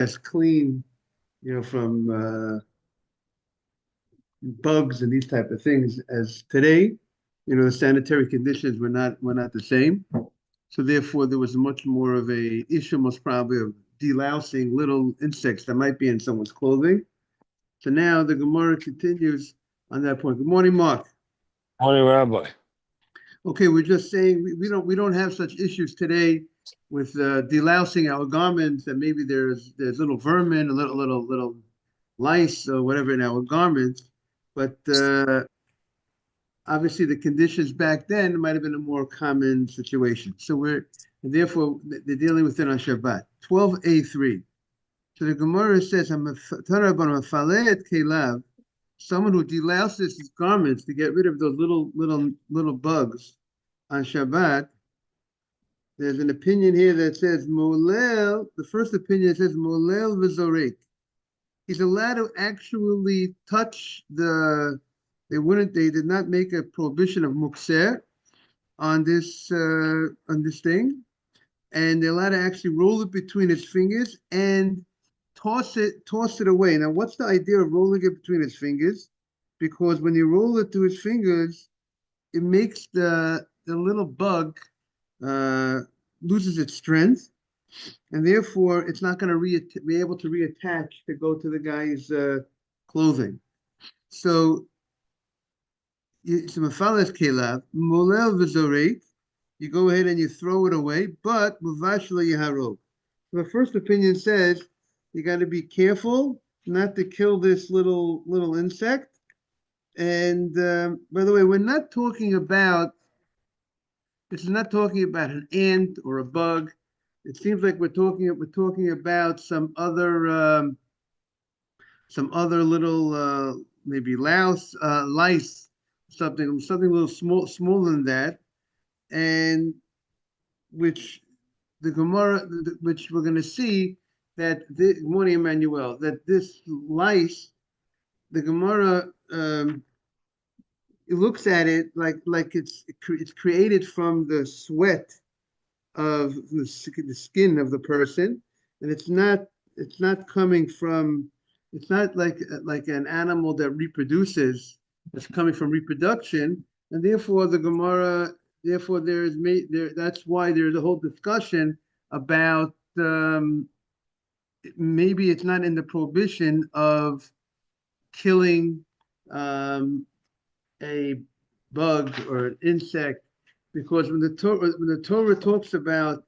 as clean, from bugs and these type of things as today. The sanitary conditions were not the same. So therefore, there was much more of a issue, most probably, of delousing little insects that might be in someone's clothing. So now the Gemara continues on that point. Good morning, Mark. Morning, Rabbi. Okay, we're just saying we don't have such issues today with delousing our garments, and maybe there's little vermin, a little lice or whatever in our garments, but obviously the conditions back then might have been a more common situation. So and therefore they're dealing with it on Shabbat. 12a3. So the Gemara says, someone who delouses his garments to get rid of those little bugs on Shabbat. There's an opinion here that says molel. The first opinion says molel v'zorek. He's allowed to actually touch the. They did not make a prohibition of mukser on this thing, and they're allowed to actually roll it between his fingers and toss it away. Now, what's the idea of rolling it between his fingers? Because when you roll it to his fingers, it makes the little bug loses its strength, and therefore it's not going to be able to reattach to go to the guy's clothing. So, mafales kelav molel v'zorek. You go ahead and you throw it away, but muvashla yaharog. The first opinion says you got to be careful not to kill this little insect. And by the way, we're not talking about. This is not talking about an ant or a bug. It seems like we're talking about some other little maybe lice, something a little smaller than that, and which the Gemara, which we're going to see that good morning, Emmanuel, that this lice, the Gemara it looks at it like it's created from the sweat of the skin of the person, and it's not coming from. It's not like an animal that reproduces. It's coming from reproduction, and therefore the Gemara. Therefore, That's why there's a whole discussion about maybe it's not in the prohibition of killing a bug or an insect, because when the Torah talks about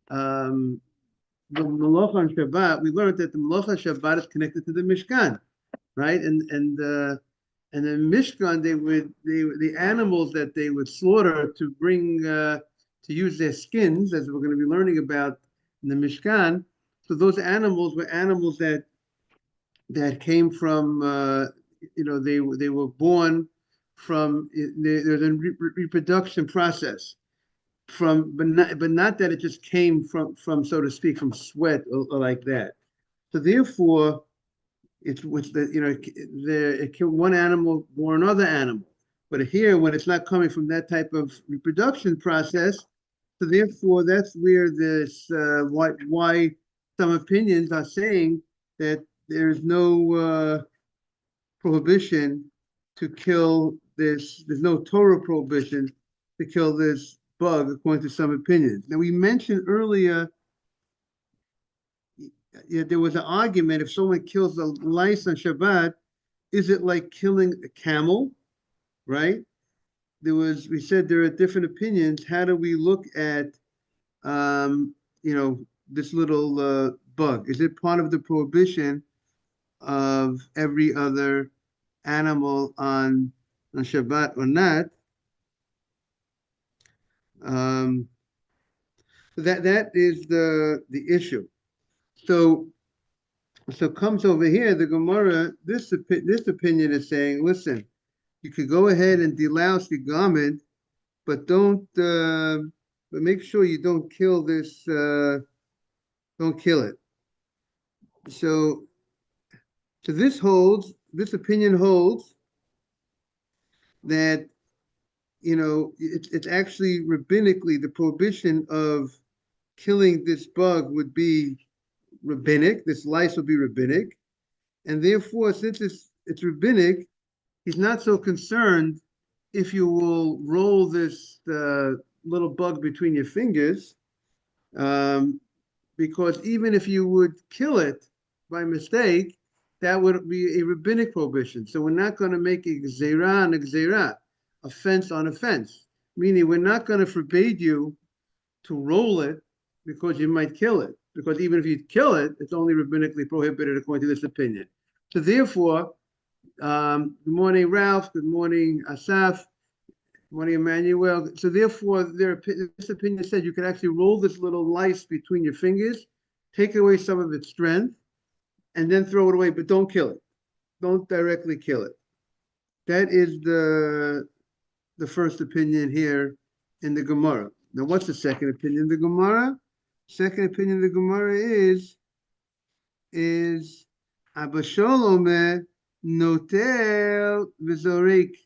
the Malach on Shabbat, we learned that the Malach on Shabbat is connected to the Mishkan, right? And the Mishkan, the animals that they would slaughter to bring to use their skins, as we're going to be learning about in the Mishkan. So those animals were animals that came from they were born from there's a reproduction process but not that it just came from so to speak from sweat or like that. So therefore it's it killed one animal or another animal, but here when it's not coming from that type of reproduction process, so therefore that's where this why some opinions are saying that there's no prohibition to kill this. There's no Torah prohibition to kill this bug, according to some opinions. Now, we mentioned earlier there was an argument if someone kills a lice on Shabbat, is it like killing a camel, right? We said there are different opinions. How do we look at, this little bug? Is it part of the prohibition of every other animal on Shabbat or not? That is the issue. So comes over here the Gemara. This opinion is saying, listen, you could go ahead and delouse the garment, but but make sure you don't kill this. Don't kill it. So this opinion holds that it's actually rabbinically the prohibition of killing this bug would be rabbinic. This lice will be rabbinic, and therefore, since it's rabbinic, he's not so concerned if you will roll this little bug between your fingers, um, because even if you would kill it by mistake, that would be a rabbinic prohibition. So we're not going to make a gzeira and a gzeira, offense on offense, meaning we're not going to forbid you to roll it because you might kill it. Because even if you kill it, it's only rabbinically prohibited according to this opinion. So therefore, good morning, Ralph. Good morning, Asaf. Good morning, Emmanuel. So therefore, this opinion said you can actually roll this little lice between your fingers, take away some of its strength, and then throw it away, but don't kill it. Don't directly kill it. That is the first opinion here in the Gemara. Now, what's the second opinion in the Gemara? Second opinion in the Gemara is Abba Sholome notel v'zorek.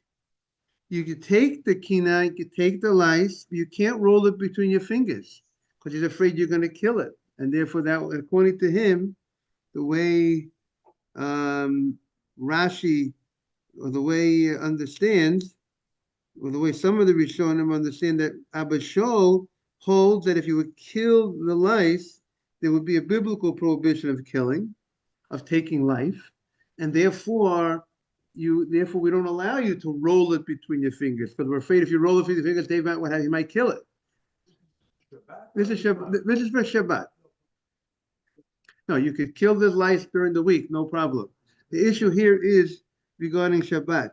You could take the kina, you could take the lice, but you can't roll it between your fingers because he's afraid you're going to kill it. And therefore, that, according to him, the way Rashi, or the way he understands, or the way some of the Rishonim understand, that Abba Shol holds that if you would kill the lice, there would be a biblical prohibition of killing, of taking life, and therefore we don't allow you to roll it between your fingers because we're afraid if you roll it between your fingers, you might kill it. This is for Shabbat. No, you could kill this lice during the week, no problem. The issue here is regarding Shabbat.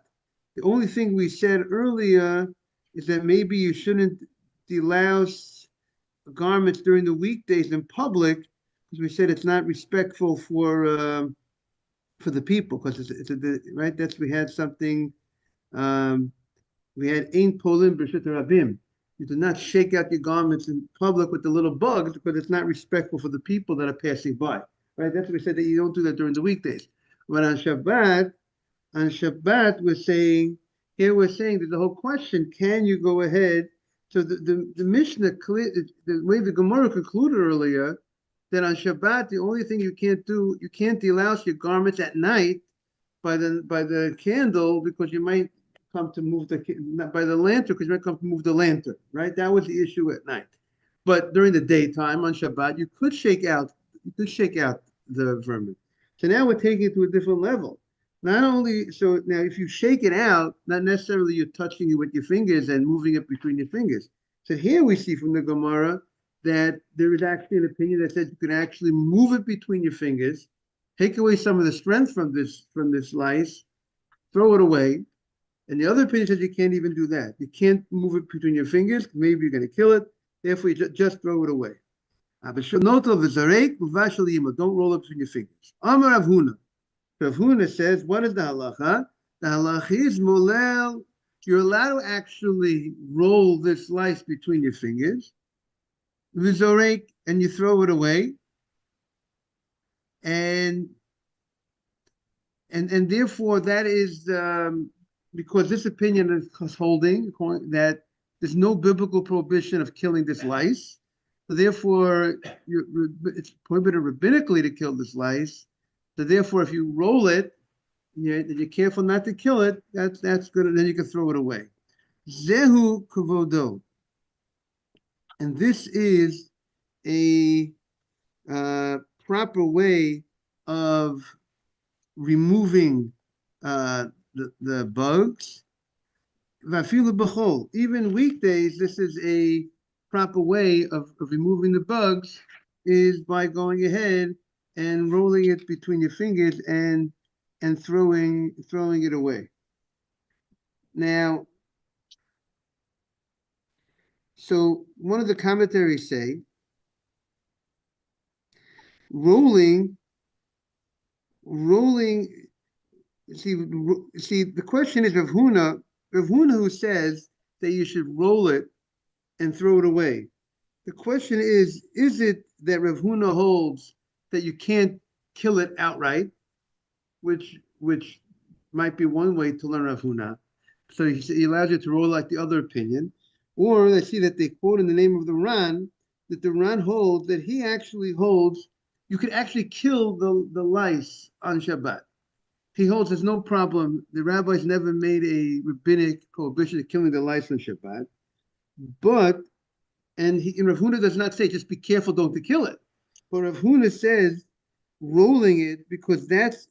The only thing we said earlier is that maybe you shouldn't delouse garments during the weekdays in public, because we said it's not respectful for the people, because right. That's, we had something. We had ein polim b'rshut rabim. You do not shake out your garments in public with the little bugs because it's not respectful for the people that are passing by. Right? That's what we said, that you don't do that during the weekdays. But on Shabbat, we're saying that the whole question: can you go ahead? So the Mishnah, the way the Gemara concluded earlier, that on Shabbat the only thing you can't do, you can't delouse your garments at night by the candle, because you might come to move by the lantern, because you might come to move the lantern, right? That was the issue at night. But during the daytime on Shabbat, you could shake out the vermin. So now we're taking it to a different level. Not only so, now if you shake it out, not necessarily you're touching it with your fingers and moving it between your fingers. So here we see from the Gemara that there is actually an opinion that says you can actually move it between your fingers, take away some of the strength from this lice, throw it away. And the other opinion says you can't even do that. You can't move it between your fingers. Maybe you're going to kill it. Therefore, you just throw it away. Don't roll it between your fingers. Amar Rav Huna. Rav Huna says, what is the halacha? The halacha is molel. You're allowed to actually roll this lice between your fingers. V'zorek, and you throw it away. And therefore, that is because this opinion is holding that there's no biblical prohibition of killing this lice. So therefore, it's prohibited rabbinically to kill this lice. So therefore, if you roll it, you're careful not to kill it, that's good, and then you can throw it away. Zehu kavodo. And this is a proper way of removing the bugs. Even weekdays, this is a proper way of removing the bugs, is by going ahead and rolling it between your fingers and throwing it away. Now, so one of the commentaries say, rolling. See, the question is Rav Huna who says that you should roll it and throw it away. The question is it that Rav Huna holds that you can't kill it outright, which might be one way to learn Rav Huna. So he allows you to roll like the other opinion. Or they see that they quote in the name of the Ran, that the Ran holds that he actually holds you could actually kill the lice on Shabbat. He holds there's no problem. The rabbis never made a rabbinic prohibition of killing the lice on Shabbat. But, and Rav Huna does not say just be careful, don't to kill it. But Rav Huna says rolling it, because that's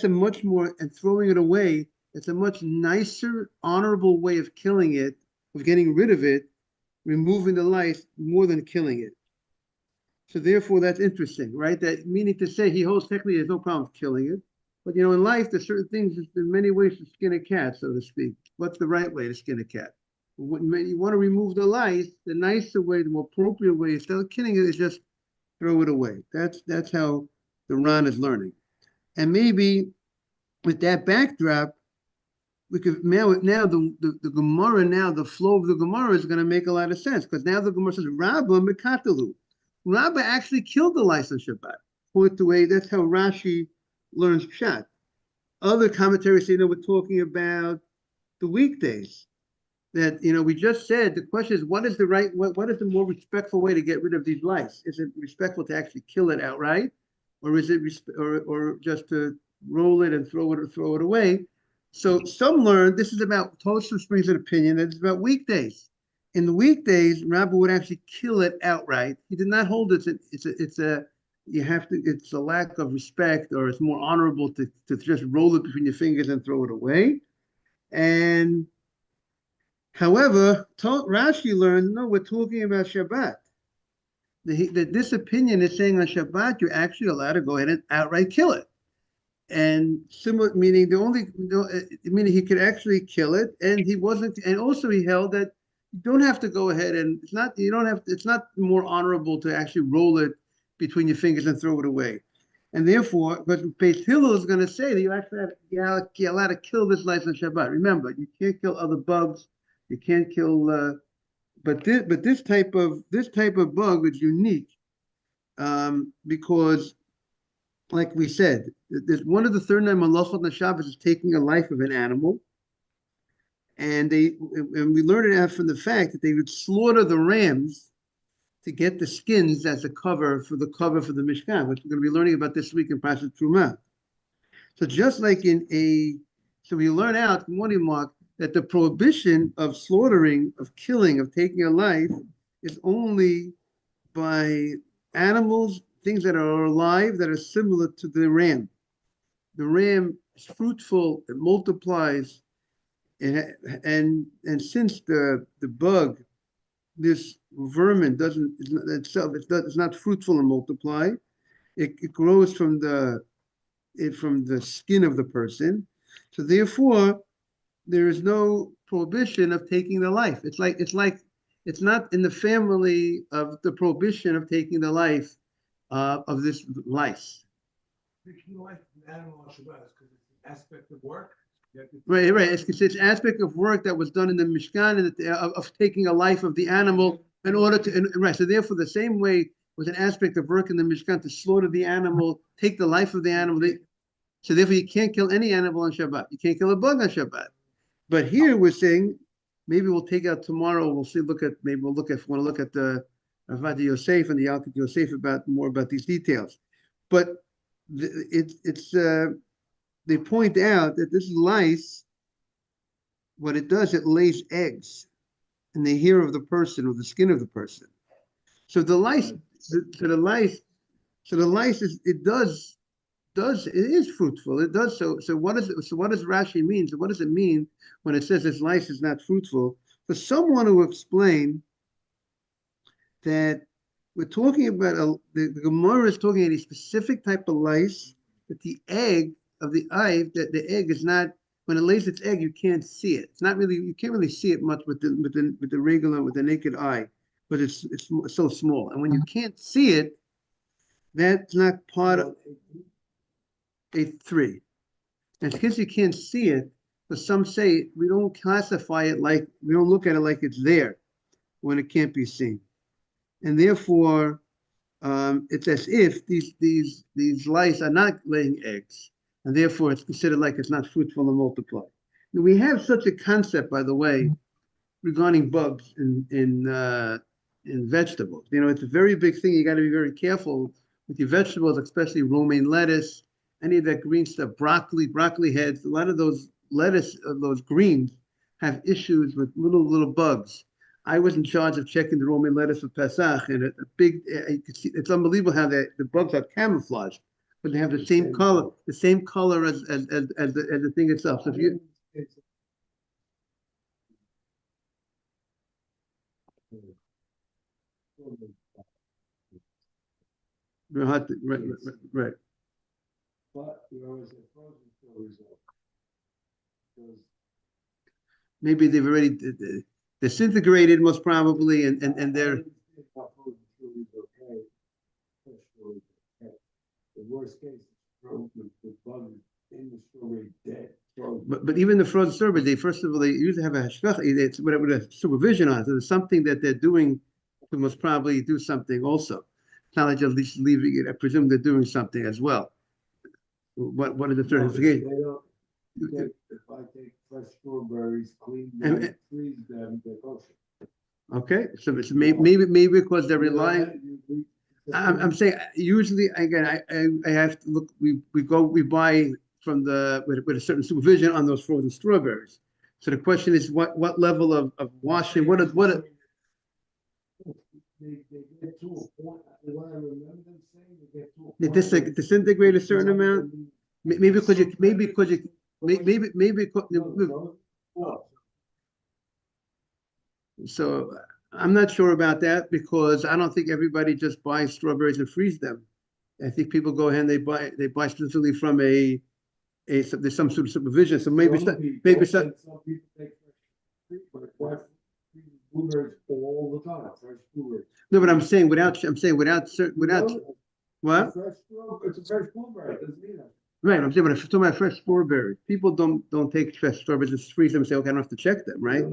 a much more, and throwing it away, it's a much nicer, honorable way of killing it, of getting rid of it, removing the lice, more than killing it. So therefore, that's interesting, right? That meaning to say, he holds technically there's no problem killing it. But in life, there's certain things, in many ways to skin a cat, so to speak. What's the right way to skin a cat? When you want to remove the lice, the nicer way, the more appropriate way, instead of killing it, is just throw it away. That's how the Ran is learning. And maybe with that backdrop, we could now the Gemara, now the flow of the Gemara is going to make a lot of sense, because now the Gemara says Rabba Mekatalu. Rabba actually killed the lice on Shabbat. Point the way, that's how Rashi learns Pshat. Other commentaries say, we're talking about the weekdays. That we just said, the question is, what is the more respectful way to get rid of these lice? Is it respectful to actually kill it outright, or is it or just to roll it and throw it away? So some learn this is about, Tosfos brings an opinion that it's about weekdays. In the weekdays, Rabbi would actually kill it outright. He did not hold it. It's a lack of respect, or it's more honorable to just roll it between your fingers and throw it away. And however, Rashi learned, no, we're talking about Shabbat. This opinion is saying on Shabbat, you're actually allowed to go ahead and outright kill it. And similar, meaning meaning he could actually kill it, and he wasn't, and also he held that you don't have to go ahead and it's not more honorable to actually roll it between your fingers and throw it away. And therefore, but Beis Hillel is going to say that you're allowed to kill this lice on Shabbat. Remember, you can't kill other bugs. You can't kill, but this type of bug is unique, because, like we said, there's one of the 39 malachot on Shabbos is taking a life of an animal, and we learned it out from the fact that they would slaughter the rams to get the skins as a cover for the Mishkan, which we're going to be learning about this week in Parashat Trumah. So just like so we learn out, good morning, Mark, that the prohibition of slaughtering, of killing, of taking a life is only by animals, things that are alive, that are similar to the ram. The ram is fruitful, it multiplies, and since the bug, this vermin it's not fruitful and multiply, it grows from the skin of the person. So therefore, there is no prohibition of taking the life. It's not in the family of the prohibition of taking the life of this lice. Taking the life of an animal on Shabbat because it's an aspect of work. Right. It's aspect of work that was done in the Mishkan, and of taking a life of the animal in order to, right. So therefore, the same way was an aspect of work in the Mishkan to slaughter the animal, take the life of the animal. So therefore, you can't kill any animal on Shabbat. You can't kill a bug on Shabbat. But here we're saying, maybe we'll take out tomorrow. We'll want to look at the Avad Yosef and the Yalkut Yosef more about these details. But they point out that this lice, what it does, it lays eggs in the hair of the person, or the skin of the person. So the lice is fruitful. It does so. So what does Rashi mean? So what does it mean when it says this lice is not fruitful? For someone to explain that we're talking about the Gemara is talking about a specific type of lice, that the egg of the eye, that the egg is not, when it lays its egg, you can't see it. You can't really see it much with the naked eye, but it's so small. And when you can't see it, that's not part of A3. And since you can't see it, but some say we don't classify it we don't look at it like it's there when it can't be seen. And therefore, it's as if these lice are not laying eggs, and therefore it's considered like it's not fruitful and multiply. Now, we have such a concept, by the way, regarding bugs in vegetables. It's a very big thing. You got to be very careful with your vegetables, especially romaine lettuce, any of that green stuff, broccoli heads, a lot of those lettuce, those greens have issues with little bugs. I was in charge of checking the romaine lettuce with Pesach, and a big, you can see, it's unbelievable how the bugs are camouflaged, but they have the same color, as the thing itself. So if you, right, right. But you always have frozen stories because Maybe they've already disintegrated most probably, and they're. frozen stories okay, fresh stories okay. The worst case is frozen with bugs in the strawberry dead. But even the frozen strawberries, they first of all they usually have a hashgacha, it's with a supervision on it. So there's something that they're doing to most probably do something also. It's not like just leaving it. I presume they're doing something as well. What are the certifications? If I take fresh strawberries, clean them, freeze them, they're kosher. Okay, so it's maybe because they're relying. I'm saying usually again I have to look. We buy from with a certain supervision on those frozen strawberries. So the question is what level of washing? What They get to a point. What I remember them saying, they get to a They point. disintegrate a certain amount. Maybe because you maybe so I'm not sure about that because I don't think everybody just buys strawberries and freeze them. I think people go ahead and they buy specifically from there's some sort of supervision. So maybe some people take fresh blueberries all the time. Fresh blueberries. No, but I'm saying without what? It's a fresh blueberry. It doesn't mean that. Right, I'm saying, but if you're talking about fresh strawberries, people don't take fresh strawberries and freeze them and say, okay, I don't have to check them, right?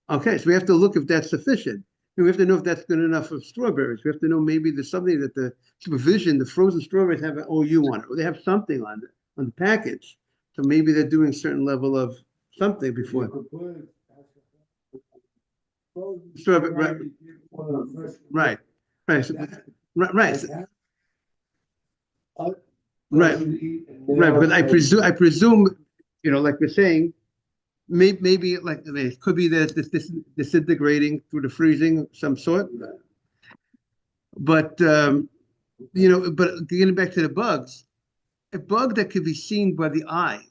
Okay, so we have to look if that's sufficient. And we have to know if that's good enough of strawberries. We have to know maybe there's something that the supervision, the frozen strawberries have an OU on it, or they have something on the package. So maybe they're doing a certain level of something before. Strawberry, right, right, right. Because I presume, like we're saying, maybe like it could be that this disintegrating through the freezing of some sort. But but getting back to the bugs, a bug that could be seen by the eye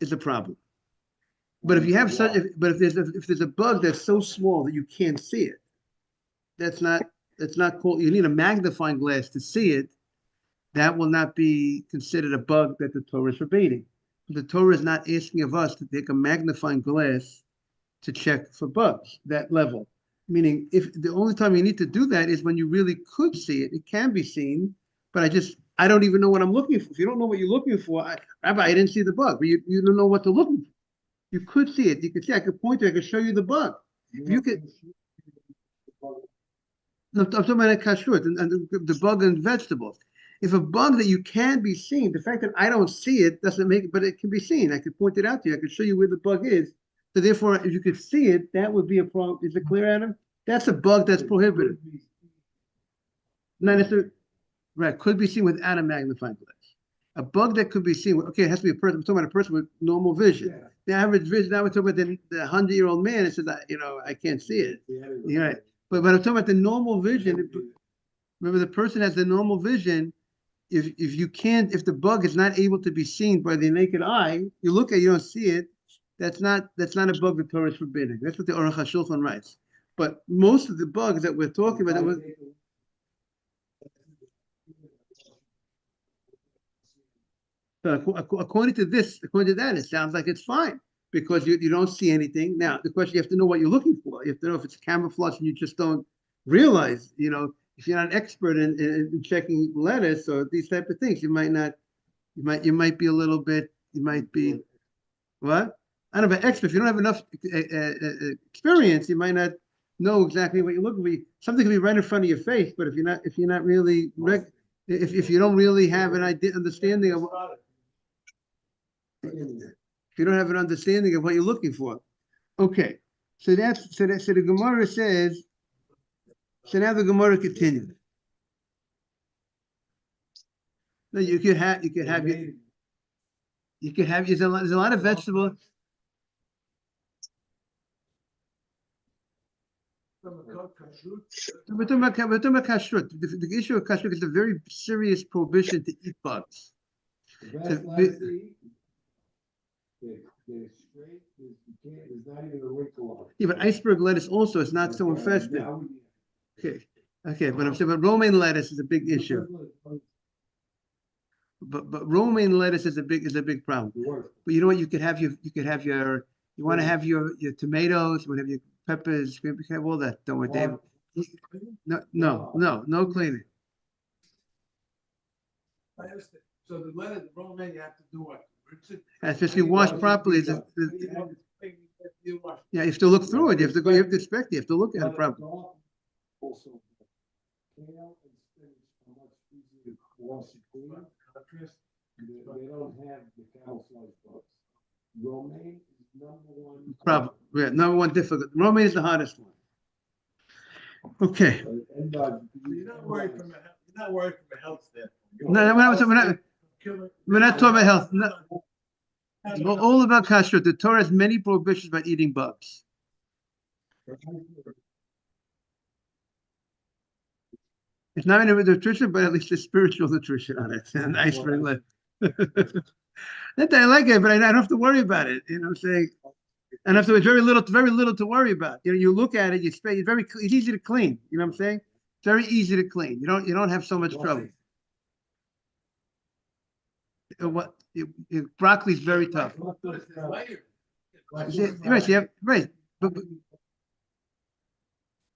is a problem. But if you have but if there's a bug that's so small that you can't see it, that's not cool. You need a magnifying glass to see it. That will not be considered a bug that the Torah is forbidding. The Torah is not asking of us to take a magnifying glass to check for bugs, that level. Meaning, if the only time you need to do that is when you really could see it, it can be seen, but I don't even know what I'm looking for. If you don't know what you're looking for, Rabbi, I didn't see the bug, but you don't know what to look for. You could see it. You could see, I could point to it, I could show you the bug. If you could, no, I'm talking about a kashrut and the bug in vegetables. If a bug that you can be seen, the fact that I don't see it doesn't make it, but it can be seen. I could point it out to you. I could show you where the bug is. So therefore, if you could see it, that would be a problem. Is it clear, Adam? That's a bug that's prohibited. Not necessarily, right, could be seen without a magnifying glass. A bug that could be seen, okay, it has to be a person. We're talking about a person with normal vision. Yeah. The average vision, now we're talking about the 100-year-old man that says, I can't see it. Yeah, right. But I'm talking about the normal vision. Remember, the person has the normal vision. If the bug is not able to be seen by the naked eye, you look at it, you don't see it. That's not a bug the Torah is forbidding. That's what the Aruch HaShulchan writes. But most of the bugs that we're talking about, according to that, it sounds like it's fine because you don't see anything. Now, the question, you have to know what you're looking for. You have to know if it's camouflage and you just don't realize, if you're not an expert in checking lettuce or these type of things, you might be a little bit, you might be, what? I don't know, but expert, if you don't have enough experience, you might not know exactly what you're looking for. Something can be right in front of your face, but if you're not really, if you don't really have an understanding of, if you don't have an understanding of what you're looking for. Okay, so the Gemara says, so now the Gemara continues. No, you could have there's a lot of vegetables. We're talking about kashrut. The issue of kashrut is a very serious prohibition to eat bugs. The best lettuce to eat, they're straight, there's not even a wrinkle on it. Yeah, but iceberg lettuce also is not so infested. Okay, but I'm saying, but romaine lettuce is a big issue. But romaine lettuce is a big problem. But you know what? You could have your you want to have your tomatoes, you want to have your peppers, you can have all that. Don't worry, Dave. No cleaning. So the lettuce, the romaine, you have to do what? That's just you wash properly. Yeah, you have to look through it. You have to inspect it. You have to look at it properly. Also, kale and spinach are much easier to wash and clean. They don't have the camouflage bugs. Romaine is #1. Problem. Yeah, #1 difficult. Romaine is the hardest one. Okay. You're not worried from a health standpoint. No, we're not talking about health. No. All about kashrut. The Torah has many prohibitions about eating bugs. It's not even nutrition, but at least there's spiritual nutrition on it. And iceberg lettuce. That I like it, but I don't have to worry about it. You know what I'm saying? And after it's very little to worry about. You know, you look at it, it's easy to clean. You know what I'm saying? It's very easy to clean. You don't have so much trouble. Broccoli is very tough. Right.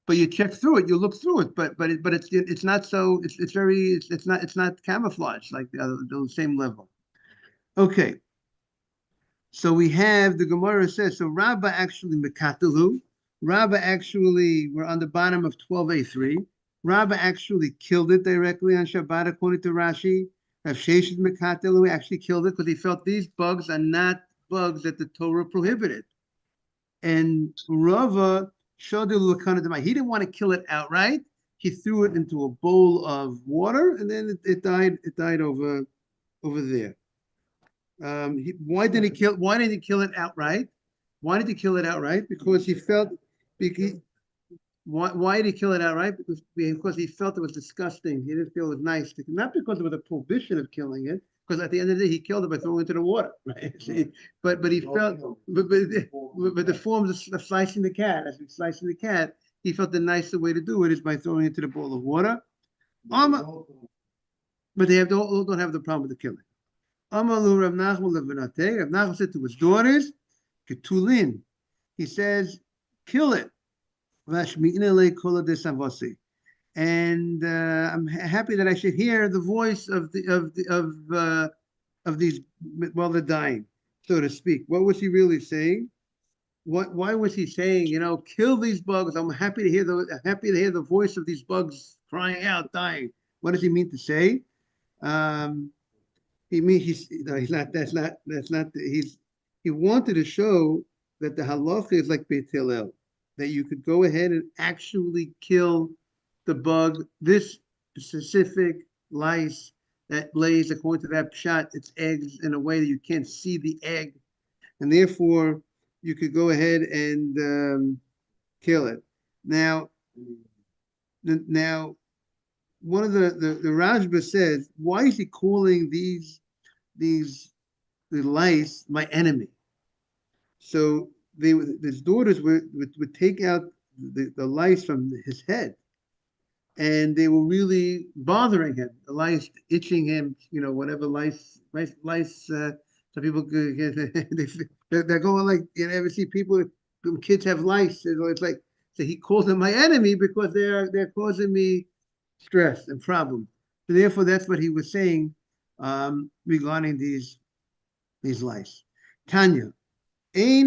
But you check through it, you look through it, but it's not so it's not camouflage like the same level. Okay. So we have the Gemara says so Rabbah actually mekatalu. Rabbah actually we're on the bottom of 12a3. Rabbah actually killed it directly on Shabbat according to Rashi. Rav Sheshet mekatalu actually killed it because he felt these bugs are not bugs that the Torah prohibited. And Rava he didn't want to kill it outright. He threw it into a bowl of water, and then it died. It died over there. Why didn't he kill it outright? Why did he kill it outright? Because he felt. Why did he kill it outright? Because he felt it was disgusting. He didn't feel it was nice. Not because there was a prohibition of killing it. Because at the end of the day, he killed it by throwing it into the water, right? But he felt, but the forms of slicing the cat, as he's slicing the cat, he felt the nicer way to do it is by throwing it into the bowl of water. But they don't have the problem with the killing. Amalu Rav Nachman said to his daughters, Ketulin. He says, kill it. And I'm happy that I should hear the voice of these while they're dying, so to speak. What was he really saying? Why was he saying, kill these bugs? I'm happy to hear the voice of these bugs crying out, dying. What does he mean to say? He wanted to show that the halacha is like Beit Hillel, that you could go ahead and actually kill the bug, this specific lice that lays, according to that pshat, its eggs in a way that you can't see the egg, and therefore you could go ahead and kill it. Now, one of the Rashba says, why is he calling the lice my enemy? So his daughters would take out the lice from his head, and they were really bothering him. The lice itching him, whatever lice. Some people they're going like you ever see people, kids have lice. It's like so he calls them my enemy because they're causing me stress and problems. So therefore, that's what he was saying regarding these lice. Tanya. We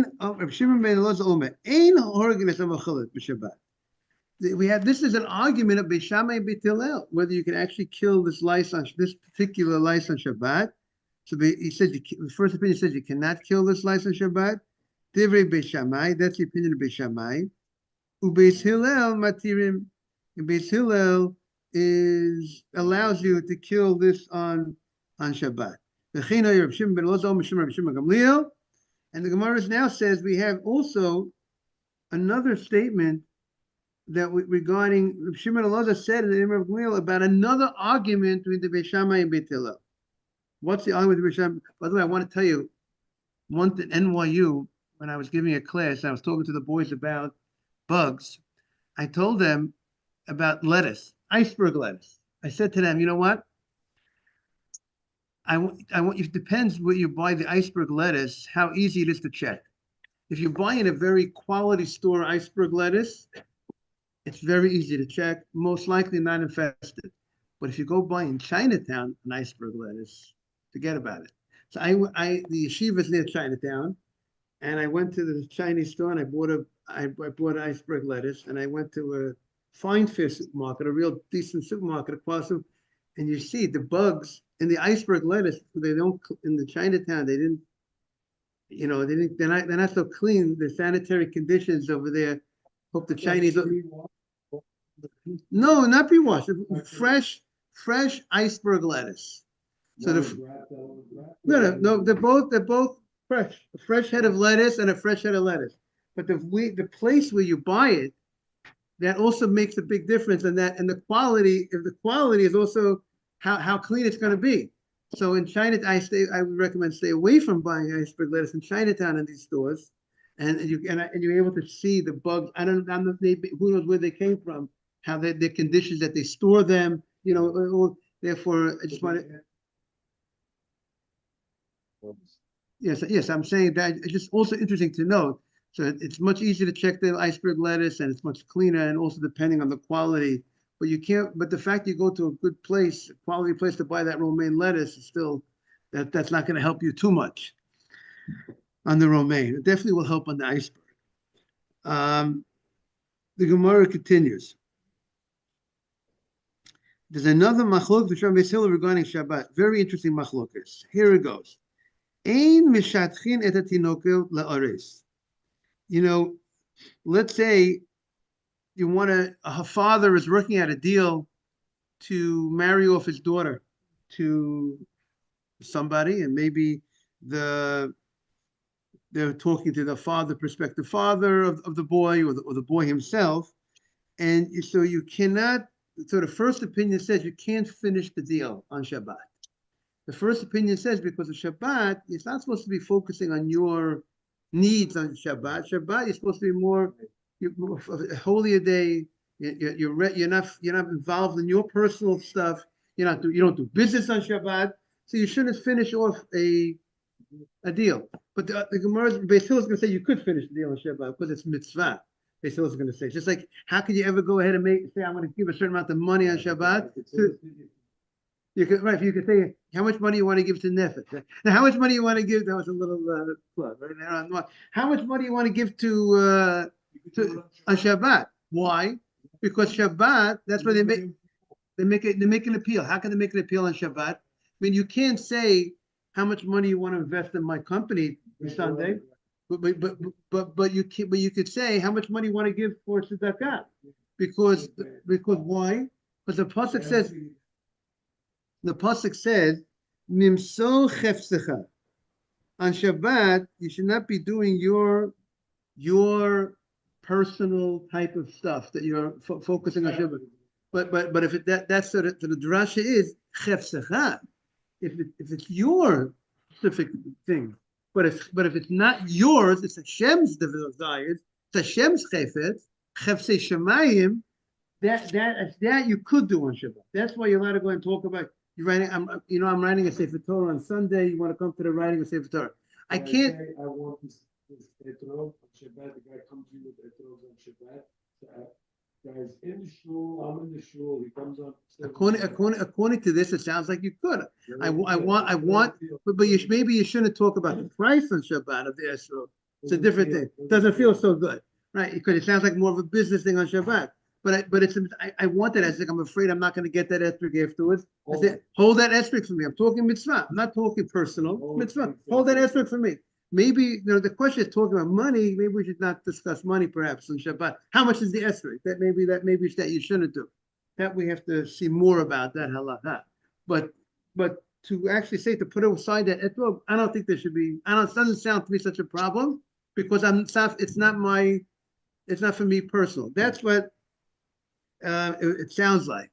have this is an argument of Beis Shammai and Beit Hillel, whether you can actually kill this particular lice on Shabbat. So he says the first opinion says you cannot kill this lice on Shabbat. Divrei Beis Shammai, that's the opinion of Beis Shammai. Ubeis Hillel matirim, and Beis Hillel allows you to kill this on on Shabbat. V'chein Reb Shimon ben Elazar mishum Reb Shimon Gamliel. And the Gemara now says we have also another statement that regarding Reb Shimon Elazar said in the name of Gamliel about another argument between the Beis Shammai and Beit Hillel. What's the argument with Beis Shammai? By the way, I want to tell you, one thing, NYU, when I was giving a class, I was talking to the boys about bugs. I told them about lettuce, iceberg lettuce. I said to them, you know what? I want. It depends where you buy the iceberg lettuce, how easy it is to check. If you buy in a very quality store iceberg lettuce, it's very easy to check, most likely not infested. But if you go buy in Chinatown an iceberg lettuce, forget about it. So the yeshiva is near Chinatown, and I went to the Chinese store and I bought an iceberg lettuce, and I went to a fine fish supermarket, a real decent supermarket across them, and you see the bugs in the iceberg lettuce. They don't in the Chinatown. They didn't, they're not so clean. The sanitary conditions over there. Hope the Chinese. No, not be washed. Fresh iceberg lettuce. So no, they're both fresh. A fresh head of lettuce and a fresh head of lettuce. But the place where you buy it, that also makes a big difference. And the quality, if the quality is also how clean it's going to be. So in China, I would recommend stay away from buying iceberg lettuce in Chinatown in these stores, and you're able to see the bugs. I'm not, who knows where they came from, how the conditions that they store them. Therefore, I just want to. Yes, I'm saying that it's just also interesting to note. So it's much easier to check the iceberg lettuce, and it's much cleaner, and also depending on the quality. But you can't. But the fact you go to a good place, a quality place to buy that romaine lettuce is still that's not going to help you too much on the romaine. It definitely will help on the iceberg. The Gemara continues. There's another machlok regarding Shabbat. Very interesting machlokas. Here it goes. Ein mishatchin et hatinokel la'ares. Let's say her father is working out a deal to marry off his daughter to somebody, and maybe they're talking to the prospective father of the boy or the boy himself, and so you cannot. So the first opinion says you can't finish the deal on Shabbat. The first opinion says because of Shabbat, it's not supposed to be focusing on your needs on Shabbat. Shabbat, you're supposed to be more a holier day. You're not involved in your personal stuff. You don't do business on Shabbat, so you shouldn't finish off a deal. But the Gemara, Beis Hillel is going to say you could finish the deal on Shabbat because it's mitzvah. Beis Hillel is going to say, just like how could you ever go ahead and say I'm going to give a certain amount of money on Shabbat? You could say how much money you want to give to Nefesh. Now, how much money you want to give? That was a little plug right now. How much money you want to give to on Shabbat? Why? Because Shabbat, that's where they make an appeal. How can they make an appeal on Shabbat? I mean, you can't say how much money you want to invest in my company on Sunday, but you could say how much money you want to give for tzedakah, because why? Because the pasuk says Nimso chefsecha. On Shabbat, you should not be doing your personal type of stuff that you're focusing on Shabbat. But if that's so the drasha is chefsecha. If it's your specific thing, but if it's not yours, it's Hashem's desires, it's Hashem's chefetz, chefsei shemayim. That you could do on Shabbat. That's why you're allowed to go and talk about. You're writing. I'm writing a Sefer Torah on Sunday. You want to come to the writing of Sefer Torah. I can't. I want this etrog on Shabbat. The guy comes in with etrog on Shabbat. Guys in the shul. I'm in the shul. He comes on. According to this, it sounds like you could. I want. But maybe you shouldn't talk about the price on Shabbat of the etrog. It's a different thing. It doesn't feel so good, right? Because it sounds like more of a business thing on Shabbat. But I want that esrog. I'm afraid I'm not going to get that esrog afterwards. I said, hold that esrog for me. I'm talking mitzvah. I'm not talking personal. Mitzvah. Hold that esrog for me. Maybe the question is talking about money. Maybe we should not discuss money perhaps on Shabbat. How much is the esrog? That maybe you shouldn't do. That we have to see more about that halacha. But to actually say to put aside that etrog, I don't think there should be. It doesn't sound to me such a problem because it's not for me personal. That's what it sounds like.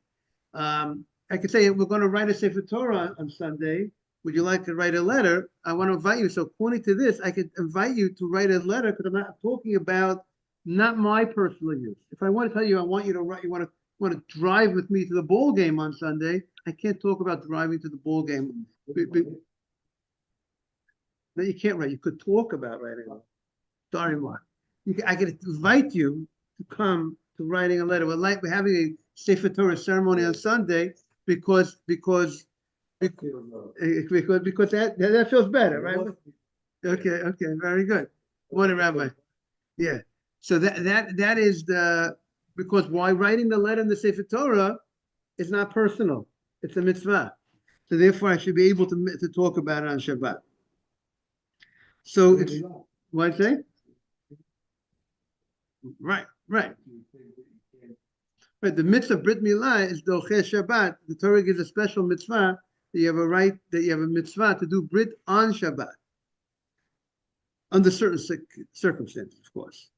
I could say we're going to write a Sefer Torah on Sunday. Would you like to write a letter? I want to invite you. So according to this, I could invite you to write a letter because I'm not talking about not my personal use. If I want to tell you, I want you to write. You want to drive with me to the ball game on Sunday. I can't talk about driving to the ball game. No, you can't write. You could talk about writing. Sorry, Mark. I could invite you to come to writing a letter. We're having a Sefer Torah ceremony on Sunday because that feels better, right? Okay, very good. What a rabbi. Yeah. So that is because why writing the letter in the Sefer Torah is not personal. It's a mitzvah. So therefore I should be able to talk about it on Shabbat. So it's what I say? Right. Right, the mitzvah Brit Milah is Doche Shabbat. The Torah gives a special mitzvah that you have a mitzvah to do Brit on Shabbat. Under certain circumstances, of course.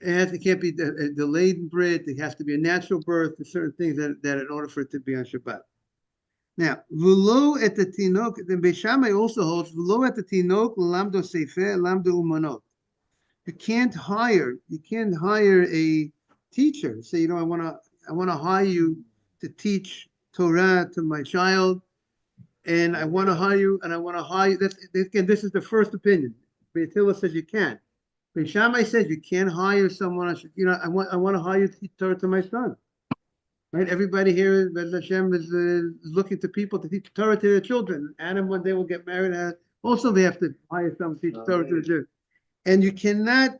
It can't be a delayed Brit, it has to be a natural birth, there's certain things that in order for it to be on Shabbat. Now, V'lo et Tinok, the Beis Shammai also holds, V'lo et Tinok, Lamdo Sefer, Lamdo Umanot. You can't hire a teacher. Say, I want to hire you to teach Torah to my child, and I want to hire you. This is the first opinion. Beis Hillel says you can't. Beis Shammai says you can't hire someone. I want to hire you to teach Torah to my son. Right? Everybody here, Bez Hashem, is looking to people to teach Torah to their children. Adam one day will get married. Also, they have to hire someone to teach Torah to their children. And you cannot,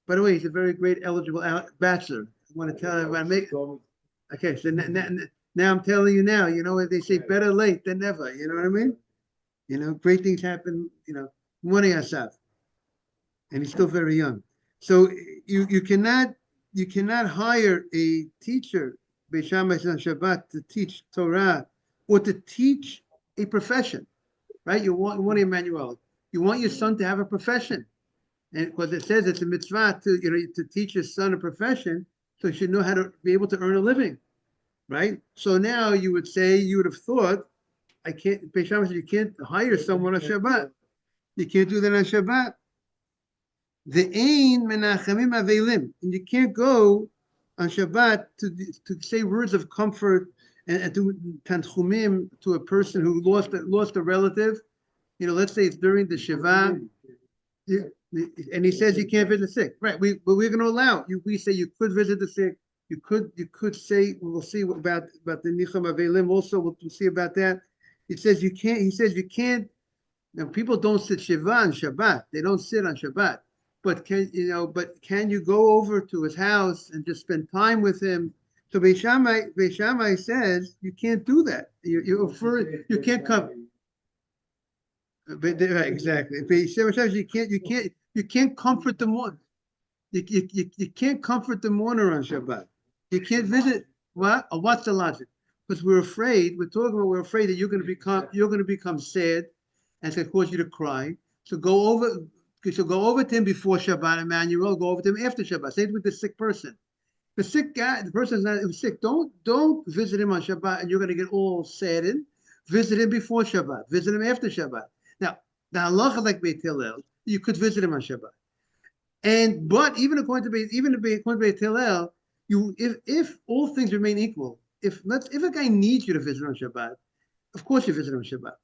by the way, he's a very great eligible bachelor. I want to tell everybody, okay, so now I'm telling you now, what they say, better late than never, you know what I mean? Great things happen, morning asaf. And he's still very young. So you cannot hire a teacher, Beis Shammai on Shabbat, to teach Torah or to teach a profession, right? You want Emmanuel. You want your son to have a profession. And because it says it's a mitzvah to teach your son a profession, so he should know how to be able to earn a living, right? So now you would have thought, Beis Shammai said you can't hire someone on Shabbat. You can't do that on Shabbat. The ein menachamim avelim, and you can't go on Shabbat to say words of comfort and to tanchumim to a person who lost a relative. Let's say it's during the Shiva. And he says you can't visit the sick, right? But we're going to allow you. We say you could visit the sick. You could say we'll see about the nicham avelim. Also, we'll see about that. It says you can't. He says you can't. Now people don't sit shiva on Shabbat. They don't sit on Shabbat. But can you go over to his house and just spend time with him? So Beis Shammai says you can't do that. You can't come. But right, exactly. You can't comfort the mourner. You can't comfort the mourner on Shabbat. You can't visit. What? What's the logic? Because we're afraid that you're going to become sad, and it's going to cause you to cry. So go over to him before Shabbat, Emmanuel. Go over to him after Shabbat. Same with the sick person. The sick guy, the person is not sick. Don't visit him on Shabbat, and you're going to get all saddened. Visit him before Shabbat. Visit him after Shabbat. Now, the halacha like Beit Hillel, you could visit him on Shabbat. But even according to Beit Hillel, if all things remain equal, if a guy needs you to visit on Shabbat, of course you visit on Shabbat.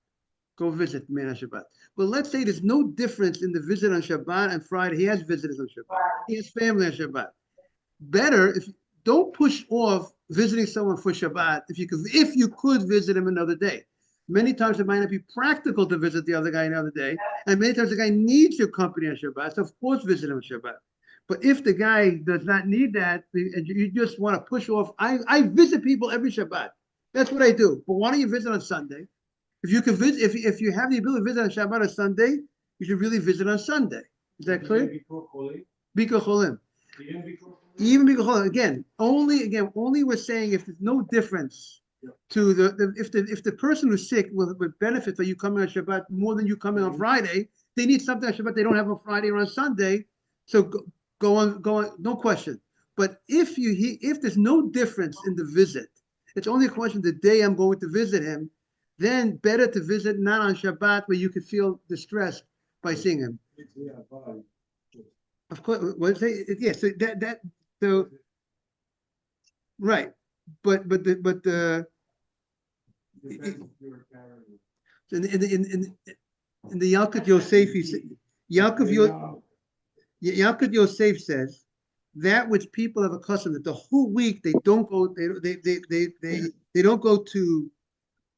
Go visit the man on Shabbat. But let's say there's no difference in the visit on Shabbat and Friday. He has visitors on Shabbat. He has family on Shabbat. Better don't push off visiting someone for Shabbat if you could visit him another day. Many times it might not be practical to visit the other guy another day, and many times the guy needs your company on Shabbat, so of course visit him on Shabbat. But if the guy does not need that, and you just want to push off, I visit people every Shabbat. That's what I do. But why don't you visit on Sunday? If you can visit, if you have the ability to visit on Shabbat or Sunday, you should really visit on Sunday. Is that clear? Bikkur Cholim. Even Bikkur Cholim. Only we're saying if there's no difference to if the person who's sick will benefit for you coming on Shabbat more than you coming on Friday, they need something on Shabbat they don't have on Friday or on Sunday. So go on, no question. But if there's no difference in the visit, it's only a question of the day I'm going to visit him, then better to visit not on Shabbat where you could feel distressed by seeing him. Of course, yeah. So so right, but the in the Yalkut Yosef, Yalkut Yosef says that which people have a custom that the whole week they don't go they don't go to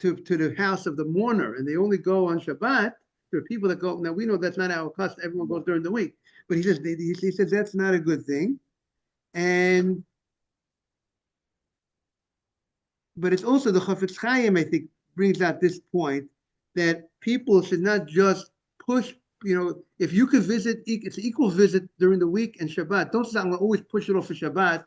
the house of the mourner and they only go on Shabbat. There are people that go. Now we know that's not our custom. Everyone goes during the week, but he says that's not a good thing, but it's also the Chafetz Chaim, I think, brings out this point that people should not just push. If you could visit, it's equal visit during the week and Shabbat. Don't say I'm gonna always push it off for Shabbat.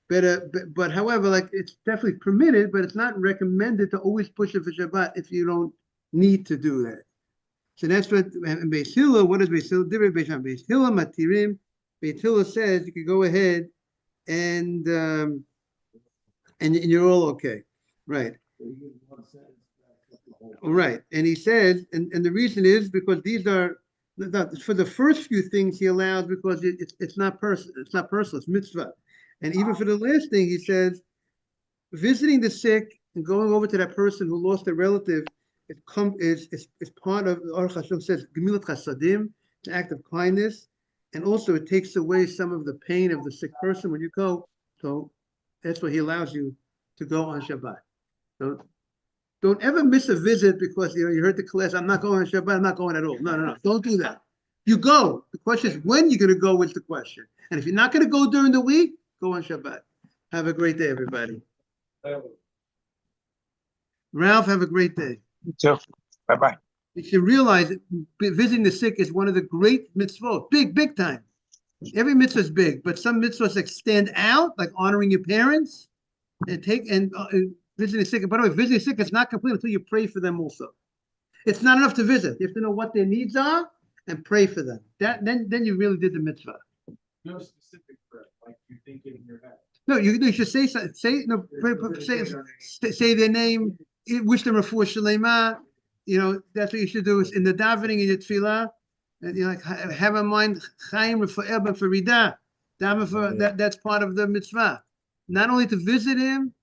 But however, like it's definitely permitted, but it's not recommended to always push it for Shabbat if you don't need to do that. So that's what Beis Hillel. What does Beis Hillel do? Beis Hillel matirim. Beis Hillel says you can go ahead and you're all okay, right? Right, and he says, and the reason is because these are for the first few things he allows because it's not personal, it's mitzvah, and even for the last thing he says, visiting the sick and going over to that person who lost a relative is part of Aruch Hashem says Gemilut Chasadim, it's an act of kindness, and also it takes away some of the pain of the sick person when you go. So that's what he allows you to go on Shabbat. So don't ever miss a visit because you heard the class. I'm not going on Shabbat. I'm not going at all. No. Don't do that. You go. The question is when you're going to go. Is the question. And if you're not going to go during the week, go on Shabbat. Have a great day, everybody. Ralph, have a great day. You too. Bye-bye. You should realize that visiting the sick is one of the great mitzvot. Big time. Every mitzvah is big, but some mitzvahs like stand out, like honoring your parents and visiting the sick. By the way, visiting the sick is not complete until you pray for them also. It's not enough to visit. You have to know what their needs are and pray for them. Then you really did the mitzvah. No specific prayer, like you think it in your head. No, you should say their name, wish them refuah shalema. That's what you should do. Is in the davening in your tefillah, and you have in mind chaim forever for rida. That's part of the mitzvah. Not only to visit him,